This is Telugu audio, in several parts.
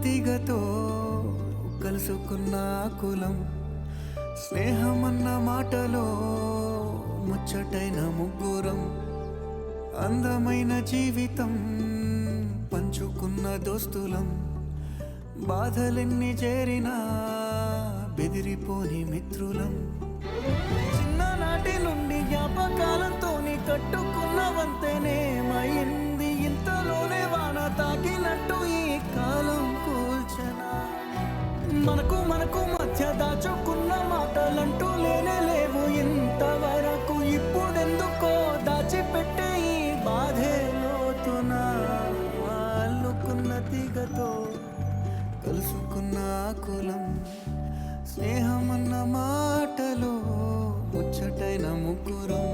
తీగతో కలుసుకున్న కులం, స్నేహమన్న మాటలో ముచ్చటైన ముగ్గురం, అందమైన జీవితం పంచుకున్న దోస్తులం, బాధలెన్ని చేరినా బెదిరిపోని మిత్రులం. చిన్ననాటి నుండి జ్ఞాపకాలతో కట్టుకున్న వంతెనేమైంది, ఇంతలోనే వాన తాకినట్టు ఈ కాలం కూల్చనా. మనకు మధ్య దాచుకున్న మాటలంటూ లేనే లేవు ఇంతవరకు, ఇప్పుడెందుకో దాచిపెట్టే ఈ బాధే లోతున. అల్లుకున్న తీగతో కలుసుకున్న కులం, స్నేహమన్న మాటలో ముచ్చటైన ముగ్గురం.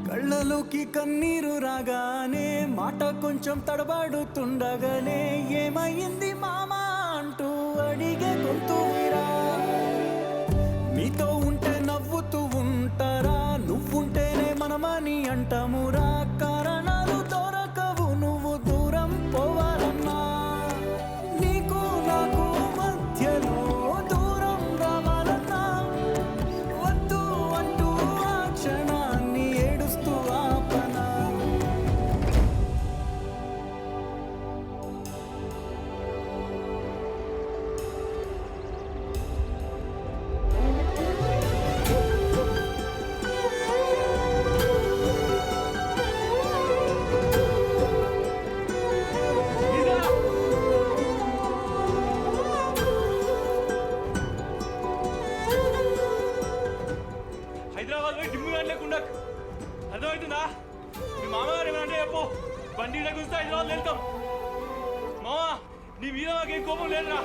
కళ్ళలోకి కన్నీరు రాగానే మాట కొంచెం తడబడుతుండగానే, ఏమైంది మామా అంటూ అడిగే గొంతురా. మీతో ఉంటే నవ్వుతూ ఉంటారా, నువ్వుంటేనే మనమని అంటామురా. కారణాలు దొరకవు నువ్వు దూరం పోవాలన్నా, నీకు నాకు మధ్యలో దూరం రావాలన్నా, వద్దు అంటూ ఆ క్షణాన్ని ఏడుస్తూ ఆపనా. హైదరాబాద్ పోయి డిమ్ము లేకుండా అర్థమవుతుందా? మీ మామగారు ఏమన్నా చెప్పు, బండి గురిస్తే హైదరాబాద్ వెళ్తాం. మామా నీ మీద మాకేం కోపం లేదురా,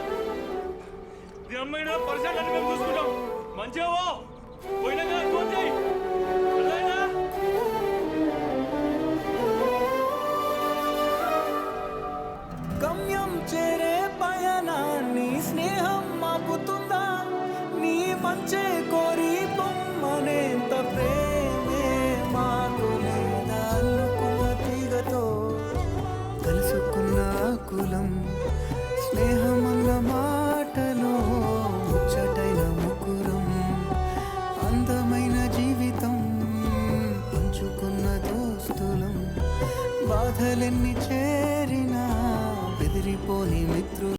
దీని అమ్మాయిన పరిసరాలన్నీ మేము చూసుకుంటాం. మంచిగా పోయినా కదా ఫోన్ చేయి, అర్థమైందా? గమ్యం చేరే పయనాన్ని స్నేహం మాపుతుందా, నీ మంచే కోరి బొమ్మనేంత ప్రేమే మాకు లేదా. అల్లుకున్న తీగతో కలుసుకున్న కులం, స్నేహమన్న మాటలో ముచ్చటైన ముగ్గురం, అందమైన జీవితం పంచుకున్న దోస్తులం, బాధలెన్ని చేరినా బెదిరిపోని మిత్రులు.